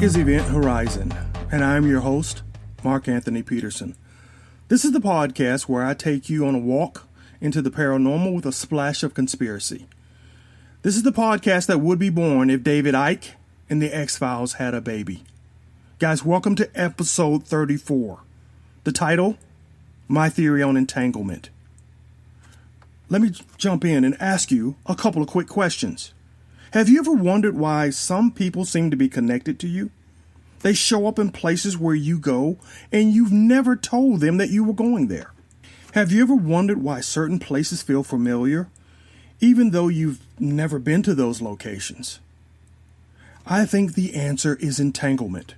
is Event Horizon, and I'm your host, Mark Anthony Peterson. This is the podcast where I take you on a walk into the paranormal with a splash of conspiracy. This is the podcast that would be born if David Icke and the X-Files had a baby. Guys, welcome to episode 34. The title, My Theory on Entanglement. Let me jump in and ask you a couple of quick questions. Have you ever wondered why some people seem to be connected to you? They show up in places where you go, and you've never told them that you were going there. Have you ever wondered why certain places feel familiar, even though you've never been to those locations? I think the answer is entanglement.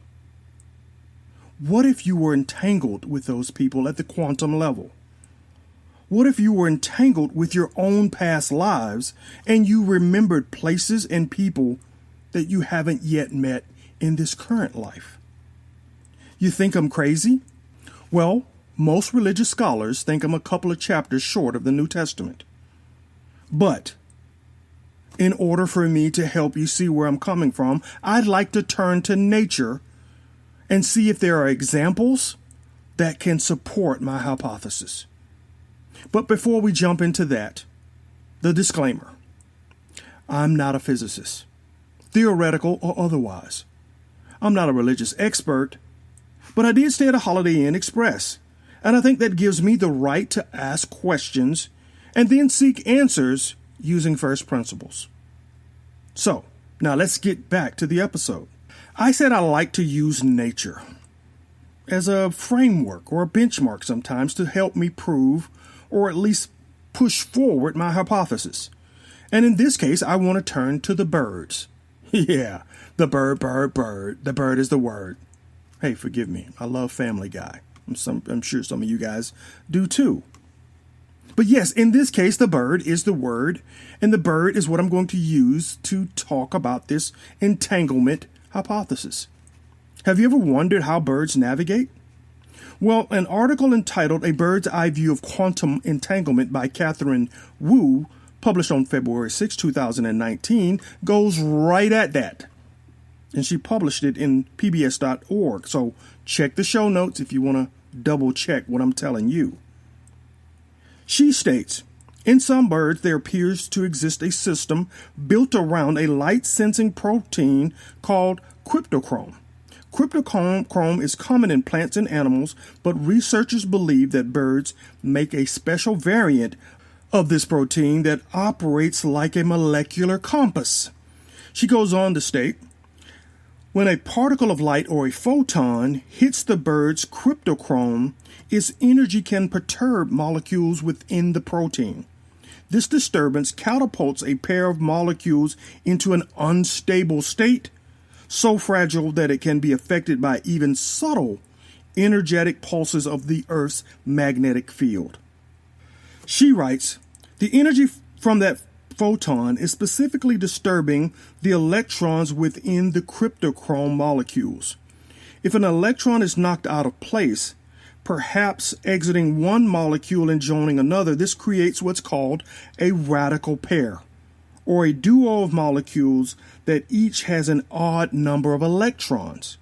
What if you were entangled with those people at the quantum level? What if you were entangled with your own past lives and you remembered places and people that you haven't yet met in this current life? You think I'm crazy? Well, most religious scholars think I'm a couple of chapters short of the New Testament. But in order for me to help you see where I'm coming from, I'd like to turn to nature and see if there are examples that can support my hypothesis. But before we jump into that, the disclaimer. I'm not a physicist, theoretical or otherwise. I'm not a religious expert, but I did stay at a Holiday Inn Express, and I think that gives me the right to ask questions and then seek answers using first principles. So, now let's get back to the episode. I said I like to use nature as a framework or a benchmark sometimes to help me prove or at least push forward my hypothesis. And in this case, I want to turn to the birds. Yeah, the bird. The bird is the word. Hey, forgive me. I love Family Guy. I'm sure some of you guys do too. But yes, in this case, the bird is the word, and the bird is what I'm going to use to talk about this entanglement hypothesis. Have you ever wondered how birds navigate? Well, an article entitled A Bird's Eye View of Quantum Entanglement by Catherine Wu, published on February 6, 2019, goes right at that. And she published it in pbs.org. So check the show notes if you want to double check what I'm telling you. She states, in some birds, there appears to exist a system built around a light-sensing protein called cryptochrome. Cryptochrome is common in plants and animals, but researchers believe that birds make a special variant of this protein that operates like a molecular compass. She goes on to state, when a particle of light or a photon hits the bird's cryptochrome, its energy can perturb molecules within the protein. This disturbance catapults a pair of molecules into an unstable state, so fragile that it can be affected by even subtle, energetic pulses of the Earth's magnetic field. She writes, the energy from that photon is specifically disturbing the electrons within the cryptochrome molecules. If an electron is knocked out of place, perhaps exiting one molecule and joining another, this creates what's called a radical pair, or a duo of molecules that each has an odd number of electrons.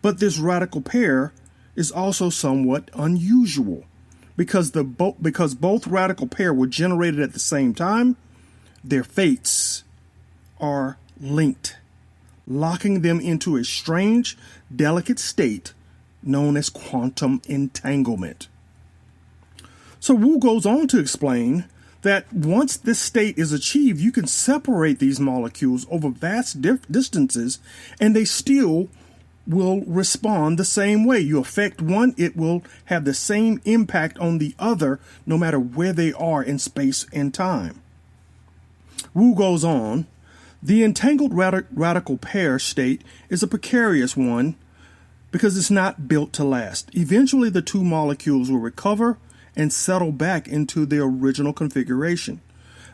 But this radical pair is also somewhat unusual because both radical pair were generated at the same time. Their fates are linked, locking them into a strange, delicate state known as quantum entanglement. So Wu goes on to explain that once this state is achieved, you can separate these molecules over vast distances, and they still will respond the same way. You affect one, it will have the same impact on the other, no matter where they are in space and time. Wu goes on, the entangled radical pair state is a precarious one because it's not built to last. Eventually, the two molecules will recover and settle back into their original configuration.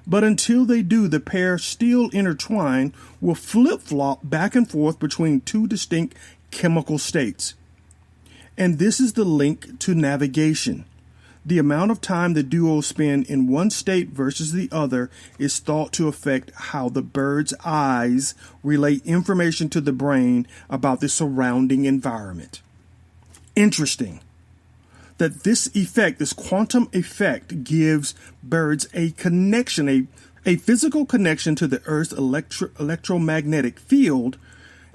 But until they do, the pair, still intertwined, will flip-flop back and forth between two distinct chemical states. And this is the link to navigation. The amount of time the duo spend in one state versus the other is thought to affect how the bird's eyes relay information to the brain about the surrounding environment. Interesting that this effect, this quantum effect, gives birds a connection, a physical connection to the Earth's electromagnetic field,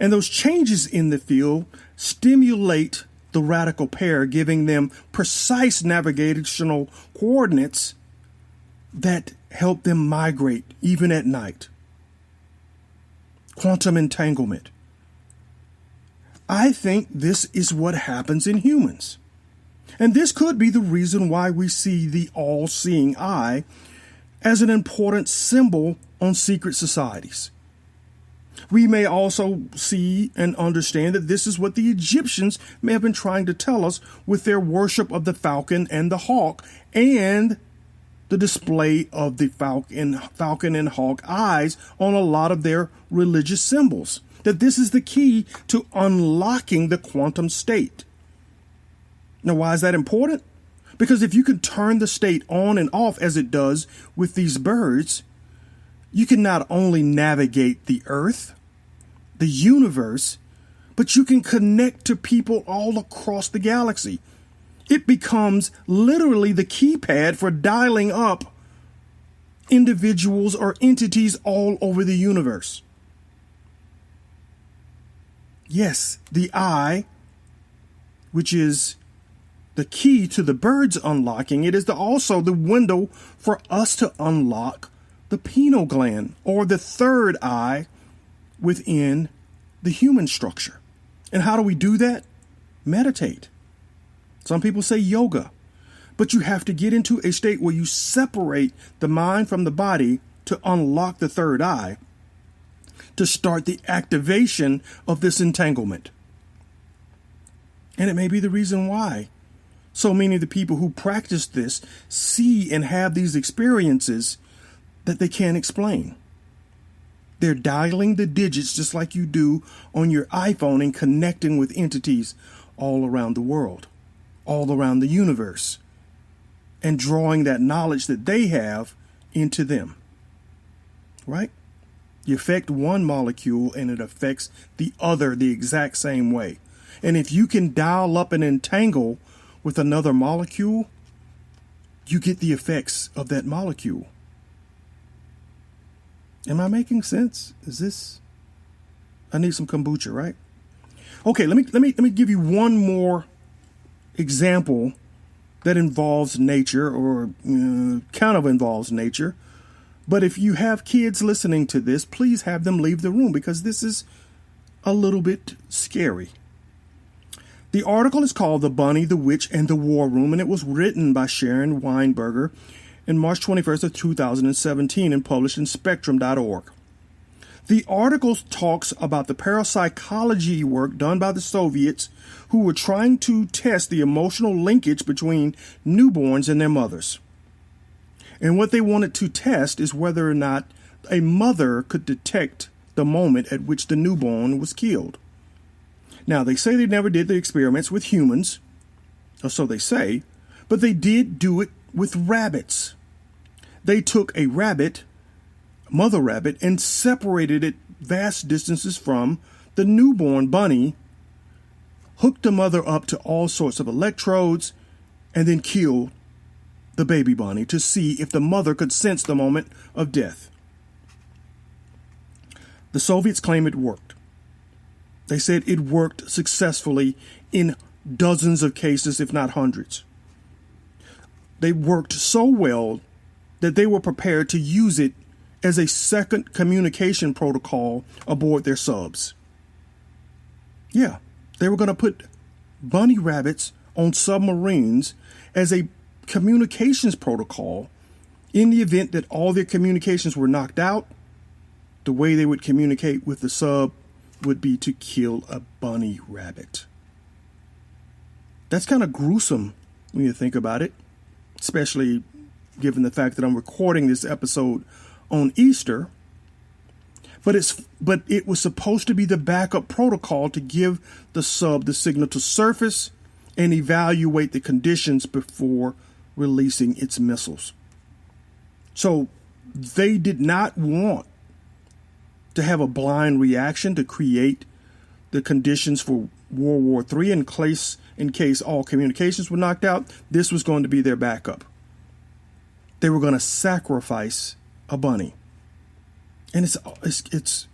and those changes in the field stimulate the radical pair, giving them precise navigational coordinates that help them migrate even at night. Quantum entanglement. I think this is what happens in humans. And this could be the reason why we see the all-seeing eye as an important symbol on secret societies. We may also see and understand that this is what the Egyptians may have been trying to tell us with their worship of the falcon and the hawk, and the display of the falcon and hawk eyes on a lot of their religious symbols. That this is the key to unlocking the quantum state. Now, why is that important? Because if you can turn the state on and off as it does with these birds, you can not only navigate the Earth, the universe, but you can connect to people all across the galaxy. It becomes literally the keypad for dialing up individuals or entities all over the universe. Yes, the eye, which is the key to the birds unlocking, it is also the window for us to unlock the pineal gland, or the third eye within the human structure. And how do we do that? Meditate. Some people say yoga, but you have to get into a state where you separate the mind from the body to unlock the third eye, to start the activation of this entanglement. And it may be the reason why so many of the people who practice this see and have these experiences that they can't explain. They're dialing the digits just like you do on your iPhone and connecting with entities all around the world, all around the universe, and drawing that knowledge that they have into them. Right? You affect one molecule and it affects the other the exact same way. And if you can dial up and entangle with another molecule, you get the effects of that molecule. Am I making sense? I need some kombucha, right? Okay, let me give you one more example that involves nature, or kind of involves nature. But if you have kids listening to this, please have them leave the room, because this is a little bit scary. The article is called The Bunny, the Witch, and the War Room, and it was written by Sharon Weinberger in March 21st of 2017 and published in spectrum.org. The article talks about the parapsychology work done by the Soviets, who were trying to test the emotional linkage between newborns and their mothers. And what they wanted to test is whether or not a mother could detect the moment at which the newborn was killed. Now, they say they never did the experiments with humans, or so they say, but they did do it with rabbits. They took a rabbit, mother rabbit, and separated it vast distances from the newborn bunny, hooked the mother up to all sorts of electrodes, and then killed the baby bunny to see if the mother could sense the moment of death. The Soviets claim it worked. They said it worked successfully in dozens of cases, if not hundreds. They worked so well that they were prepared to use it as a second communication protocol aboard their subs. Yeah, they were going to put bunny rabbits on submarines as a communications protocol. In the event that all their communications were knocked out, the way they would communicate with the sub would be to kill a bunny rabbit. That's kind of gruesome when you think about it, especially given the fact that I'm recording this episode on Easter. But it was supposed to be the backup protocol to give the sub the signal to surface and evaluate the conditions before releasing its missiles. So they did not want to have a blind reaction to create the conditions for World War III in case all communications were knocked out. This was going to be their backup. They were going to sacrifice a bunny. And it's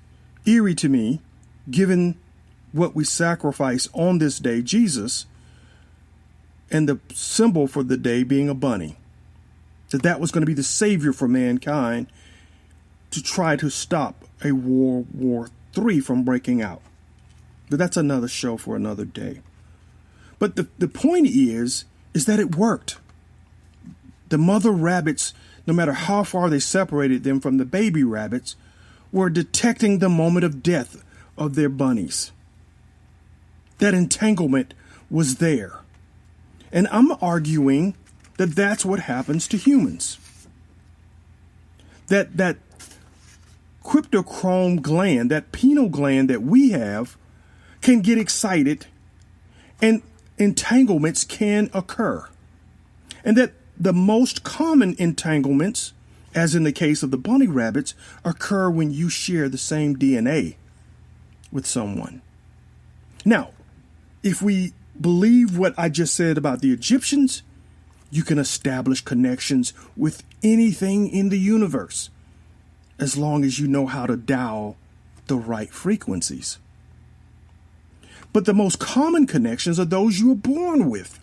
eerie to me, given what we sacrifice on this day, Jesus, and the symbol for the day being a bunny, that was going to be the savior for mankind to try to stop a World War III from breaking out. But that's another show for another day. But the point is that it worked. The mother rabbits, no matter how far they separated them from the baby rabbits, were detecting the moment of death of their bunnies. That entanglement was there. And I'm arguing that that's what happens to humans. That cryptochrome gland, that pineal gland that we have, can get excited and entanglements can occur. And that the most common entanglements, as in the case of the bunny rabbits, occur when you share the same DNA with someone. Now, if we believe what I just said about the Egyptians, you can establish connections with anything in the universe as long as you know how to dial the right frequencies. But the most common connections are those you were born with.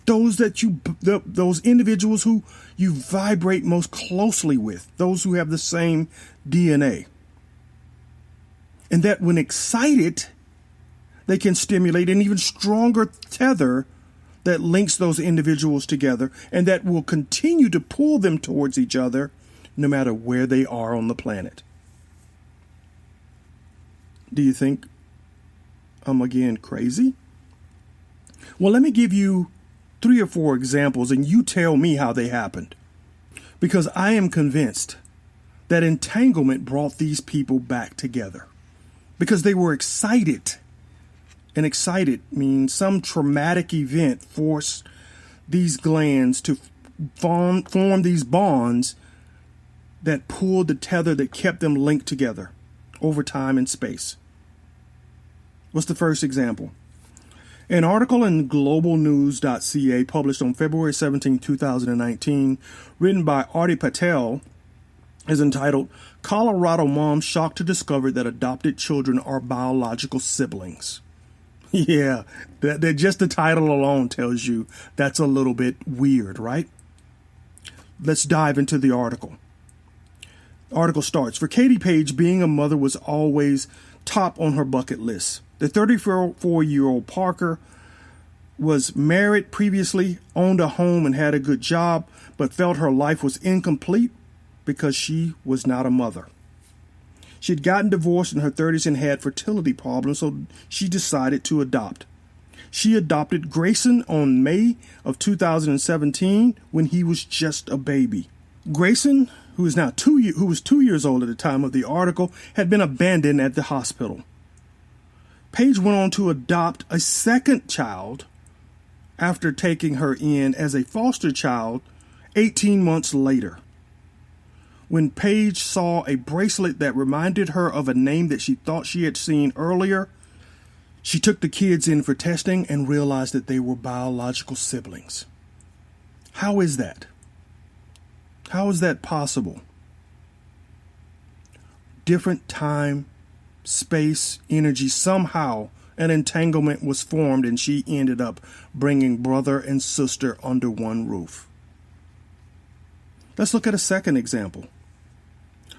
Those those individuals who you vibrate most closely with, those who have the same DNA. And that when excited, they can stimulate an even stronger tether that links those individuals together and that will continue to pull them towards each other no matter where they are on the planet. Do you think I'm again crazy? Well, let me give you 3 or 4 examples and you tell me how they happened. Because I am convinced that entanglement brought these people back together. Because they were excited. And excited means some traumatic event forced these glands to form these bonds that pulled the tether that kept them linked together over time and space. What's the first example? An article in globalnews.ca published on February 17, 2019, written by Arti Patel, is entitled, Colorado Mom Shocked to Discover That Adopted Children Are Biological Siblings. Yeah, that just the title alone tells you that's a little bit weird, right? Let's dive into the article. The article starts, for Katie Page, being a mother was always top on her bucket list. The 34-year-old Parker was married previously, owned a home and had a good job, but felt her life was incomplete because she was not a mother. She had gotten divorced in her 30s and had fertility problems, so she decided to adopt. She adopted Grayson on May of 2017 when he was just a baby. Grayson, who was 2 years old at the time of the article, had been abandoned at the hospital. Paige went on to adopt a second child after taking her in as a foster child 18 months later. When Paige saw a bracelet that reminded her of a name that she thought she had seen earlier, she took the kids in for testing and realized that they were biological siblings. How is that? How is that possible? Different time, space, energy, somehow an entanglement was formed and she ended up bringing brother and sister under one roof. Let's look at a second example.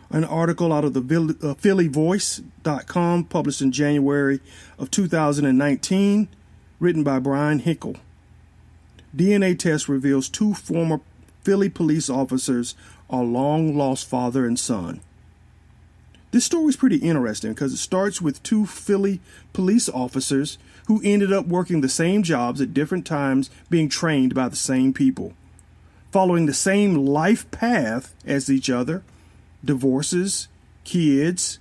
An article out of the phillyvoice.com published in January of 2019, written by Brian Hickle. DNA test reveals 2 former Philly police officers are long-lost father and son. This story is pretty interesting because it starts with 2 Philly police officers who ended up working the same jobs at different times, being trained by the same people, following the same life path as each other, divorces, kids,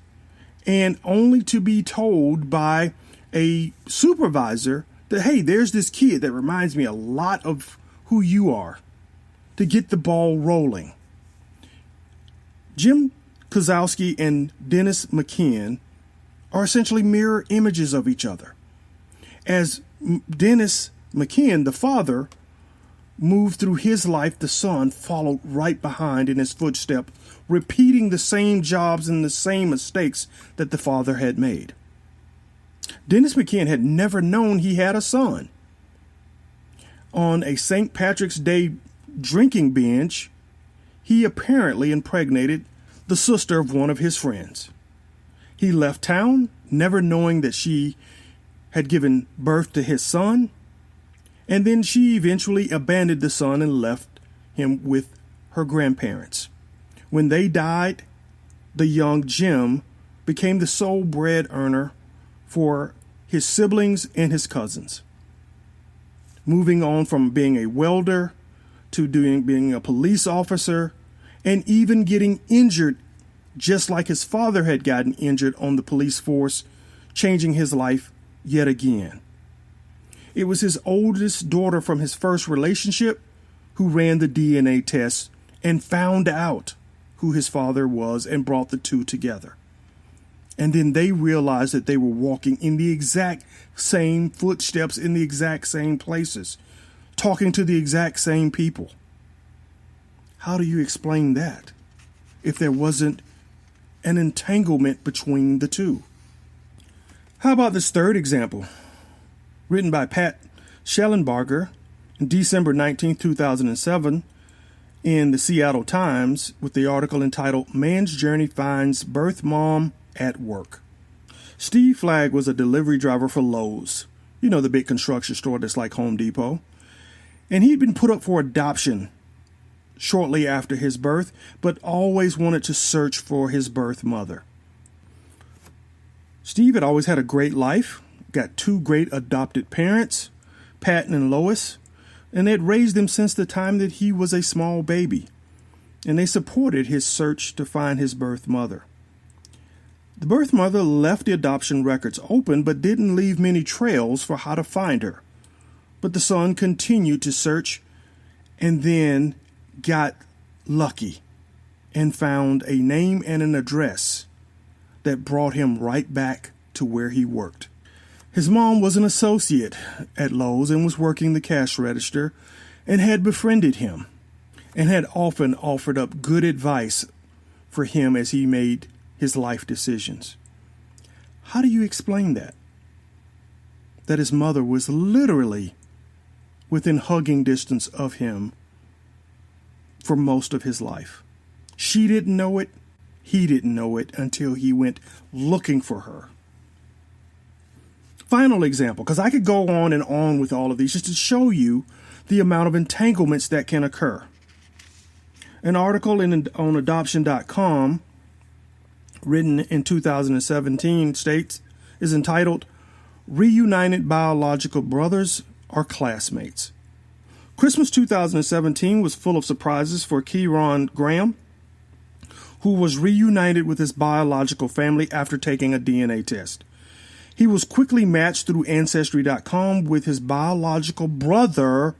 and only to be told by a supervisor that, hey, there's this kid that reminds me a lot of who you are, to get the ball rolling. Jim Kozlowski and Dennis McKeon are essentially mirror images of each other. As Dennis McKeon, the father, moved through his life, the son followed right behind in his footstep, repeating the same jobs and the same mistakes that the father had made. Dennis McKeon had never known he had a son. On a St. Patrick's Day drinking binge, he apparently impregnated the sister of one of his friends. He left town, never knowing that she had given birth to his son, and then she eventually abandoned the son and left him with her grandparents. When they died, the young Jim became the sole bread earner for his siblings and his cousins, moving on from being a welder to being a police officer, and even getting injured just like his father had gotten injured on the police force, changing his life yet again. It was his oldest daughter from his first relationship who ran the DNA test and found out who his father was and brought the two together. And then they realized that they were walking in the exact same footsteps, in the exact same places, talking to the exact same people. How do you explain that if there wasn't an entanglement between the two? How about this third example? Written by Pat Schellenbarger in December 19, 2007 in the Seattle Times with the article entitled "Man's Journey Finds Birth Mom at Work." Steve Flagg was a delivery driver for Lowe's, the big construction store that's like Home Depot. And he'd been put up for adoption shortly after his birth, but always wanted to search for his birth mother. Steve had always had a great life, got two great adopted parents, Patton and Lois, and they had raised him since the time that he was a small baby, and they supported his search to find his birth mother. The birth mother left the adoption records open, but didn't leave many trails for how to find her. But the son continued to search and then got lucky and found a name and an address that brought him right back to where he worked. His mom was an associate at Lowe's and was working the cash register and had befriended him and had often offered up good advice for him as he made his life decisions. How do you explain that? That his mother was literally within hugging distance of him for most of his life. She didn't know it. He didn't know it until he went looking for her. Final example, because I could go on and on with all of these just to show you the amount of entanglements that can occur. An article on adoption.com written in 2017 is entitled "Reunited Biological Brothers Are Classmates." Christmas 2017 was full of surprises for Kieron Graham, who was reunited with his biological family after taking a DNA test. He was quickly matched through Ancestry.com with his biological brother,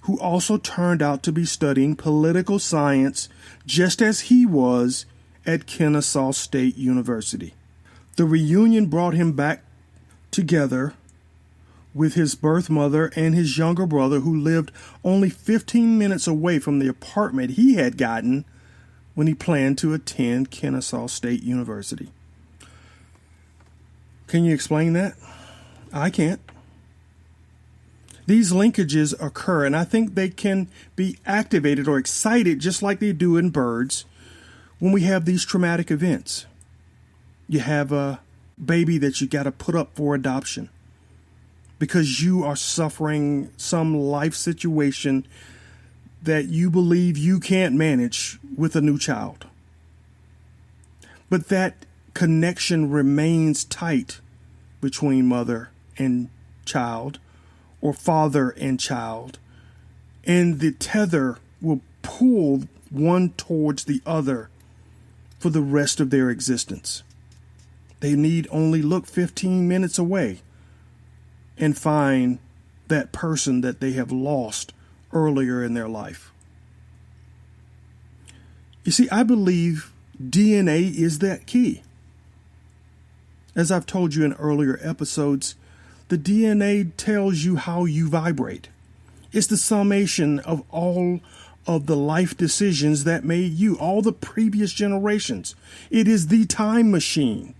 who also turned out to be studying political science just as he was at Kennesaw State University. The reunion brought him back together with his birth mother and his younger brother, who lived only 15 minutes away from the apartment he had gotten when he planned to attend Kennesaw State University. Can you explain that? I can't. These linkages occur, and I think they can be activated or excited just like they do in birds when we have these traumatic events. You have a baby that you got to put up for adoption because you are suffering some life situation that you believe you can't manage with a new child. But that connection remains tight between mother and child, or father and child, and the tether will pull one towards the other for the rest of their existence. They need only look 15 minutes away and find that person that they have lost earlier in their life. You see, I believe DNA is that key. As I've told you in earlier episodes, the DNA tells you how you vibrate. It's the summation of all of the life decisions that made you, all the previous generations. It is the time machine.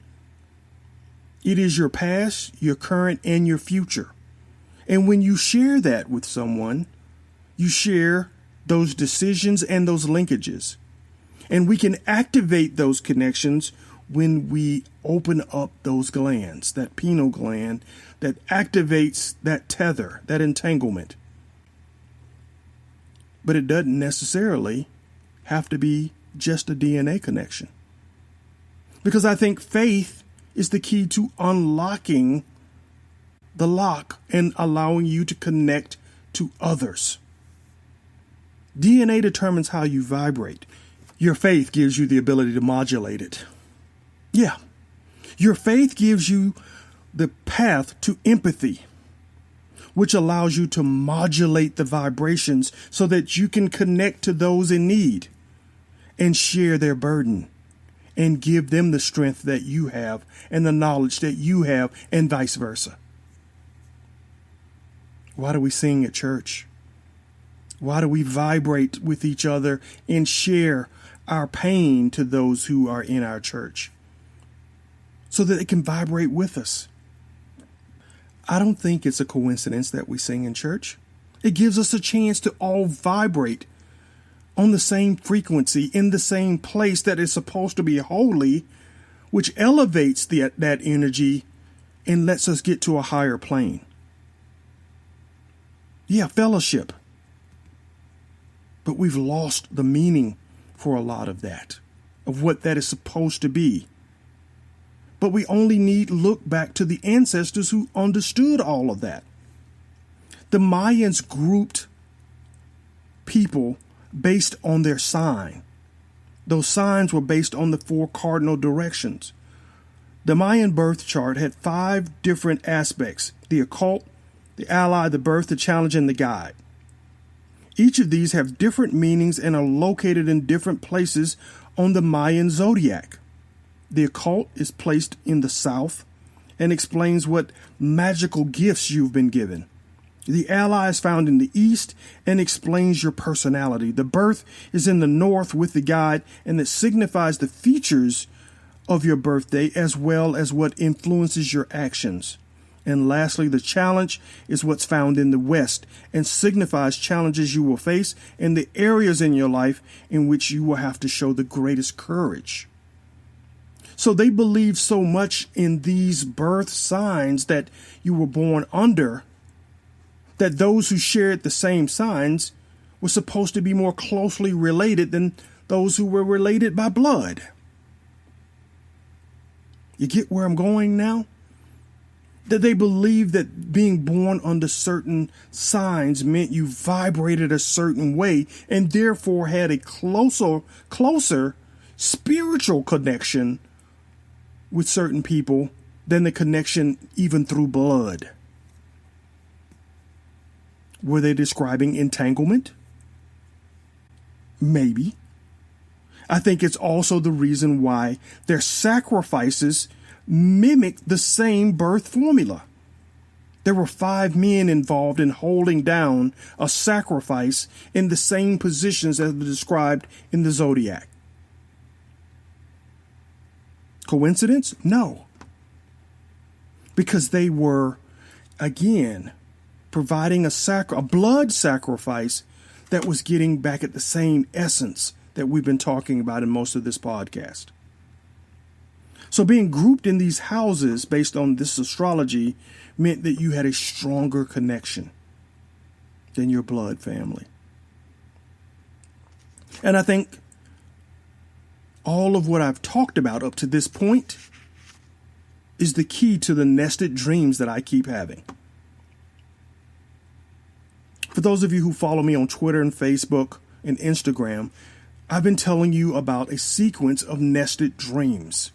It is your past, your current, and your future. And when you share that with someone, you share those decisions and those linkages. And we can activate those connections when we open up those glands, that pineal gland that activates that tether, that entanglement. But it doesn't necessarily have to be just a DNA connection. Because I think faith is the key to unlocking the lock and allowing you to connect to others. DNA determines how you vibrate. Your faith gives you the ability to modulate it. Yeah. Your faith gives you the path to empathy, which allows you to modulate the vibrations so that you can connect to those in need and share their burden and give them the strength that you have and the knowledge that you have, and vice versa. Why do we sing at church? Why do we vibrate with each other and share our pain to those who are in our church? So that they can vibrate with us. I don't think it's a coincidence that we sing in church. It gives us a chance to all vibrate on the same frequency, in the same place that is supposed to be holy, which elevates that energy and lets us get to a higher plane. Yeah, fellowship. But we've lost the meaning for a lot of that, of what that is supposed to be. But we only need look back to the ancestors who understood all of that. The Mayans grouped people based on their sign. Those signs were based on the 4 cardinal directions. The Mayan birth chart had 5 different aspects: the occult, the ally, the birth, the challenge, and the guide. Each of these have different meanings and are located in different places on the Mayan zodiac. The occult is placed in the south and explains what magical gifts you've been given. The ally is found in the east and explains your personality. The birth is in the north with the guide, and it signifies the features of your birthday as well as what influences your actions. And lastly, the challenge is what's found in the west and signifies challenges you will face and the areas in your life in which you will have to show the greatest courage. So they believe so much in these birth signs that you were born under, that those who shared the same signs were supposed to be more closely related than those who were related by blood. You get where I'm going now? That they believed that being born under certain signs meant you vibrated a certain way and therefore had a closer spiritual connection with certain people than the connection even through blood. Were they describing entanglement? Maybe. I think it's also the reason why their sacrifices mimic the same birth formula. There were 5 men involved in holding down a sacrifice in the same positions as described in the zodiac. Coincidence? No. Because they were, again, providing a blood sacrifice that was getting back at the same essence that we've been talking about in most of this podcast. So being grouped in these houses based on this astrology meant that you had a stronger connection than your blood family. And I think all of what I've talked about up to this point is the key to the nested dreams that I keep having. For those of you who follow me on Twitter and Facebook and Instagram, I've been telling you about a sequence of nested dreams.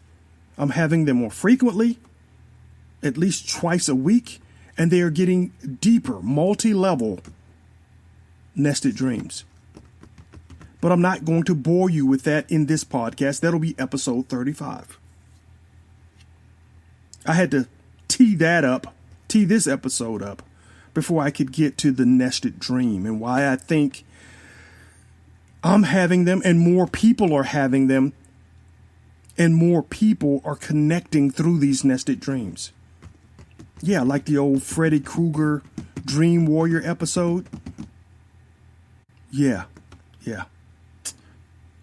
I'm having them more frequently, at least twice a week, and they are getting deeper, multi-level. nested dreams. But I'm not going to bore you with that in this podcast. That'll be episode 35. I had to tee this episode up before I could get to the nested dream and why I think I'm having them and more people are having them and more people are connecting through these nested dreams. Yeah, like the old Freddy Krueger Dream Warrior episode. Yeah.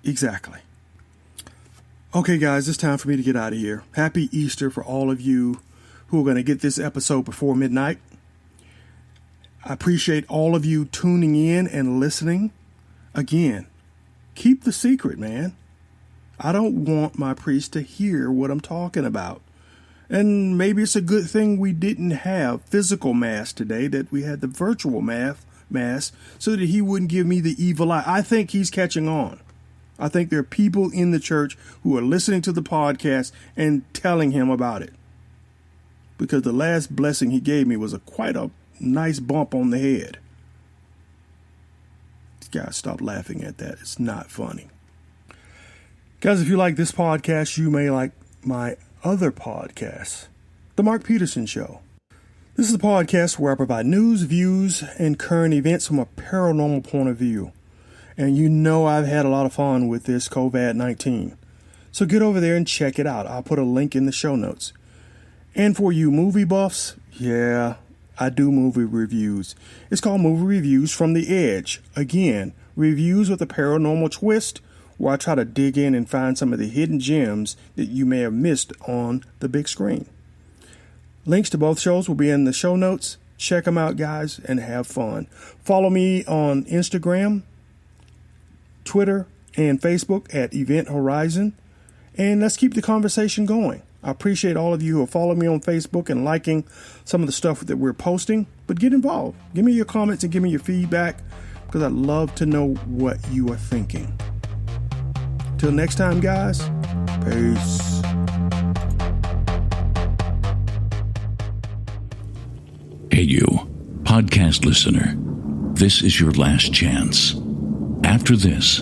Exactly. Okay, guys, it's time for me to get out of here. Happy Easter for all of you who are going to get this episode before midnight. I appreciate all of you tuning in and listening. Again, keep the secret, man. I don't want my priest to hear what I'm talking about. And maybe it's a good thing we didn't have physical mass today, that we had the virtual mass, so that he wouldn't give me the evil eye. I think he's catching on. I think there are people in the church who are listening to the podcast and telling him about it. Because the last blessing he gave me was quite a nice bump on the head. Guys, stop laughing at that. It's not funny. Guys, if you like this podcast, you may like my other podcast, The Mark Peterson Show. This is a podcast where I provide news, views, and current events from a paranormal point of view. And you know I've had a lot of fun with this COVID-19. So get over there and check it out. I'll put a link in the show notes. And for you movie buffs, yeah, I do movie reviews. It's called Movie Reviews from the Edge. Again, reviews with a paranormal twist, where I try to dig in and find some of the hidden gems that you may have missed on the big screen. Links to both shows will be in the show notes. Check them out, guys, and have fun. Follow me on Instagram, Twitter, and Facebook at Event Horizon. And let's keep the conversation going. I appreciate all of you who are following me on Facebook and liking some of the stuff that we're posting. But get involved. Give me your comments and give me your feedback, because I'd love to know what you are thinking. Till next time, guys. Peace. Hey, you, podcast listener. This is your last chance. After this,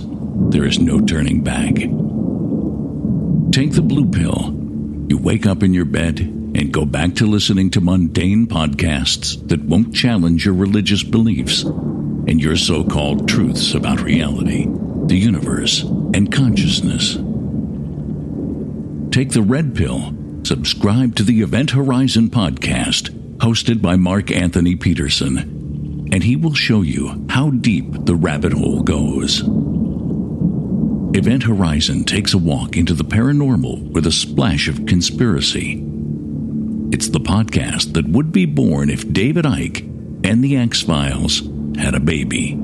there is no turning back. Take the blue pill. You wake up in your bed and go back to listening to mundane podcasts that won't challenge your religious beliefs and your so-called truths about reality, the universe, and consciousness. Take the red pill. Subscribe to the Event Horizon podcast, hosted by Mark Anthony Peterson, and he will show you how deep the rabbit hole goes. Event Horizon takes a walk into the paranormal with a splash of conspiracy. It's the podcast that would be born if David Icke and the X-Files had a baby.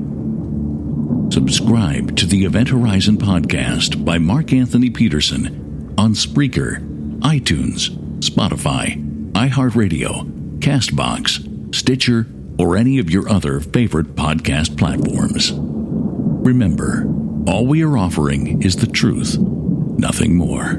Subscribe to the Event Horizon podcast by Mark Anthony Peterson on Spreaker, iTunes, Spotify, iHeartRadio, CastBox, Stitcher, or any of your other favorite podcast platforms. Remember, all we are offering is the truth, nothing more.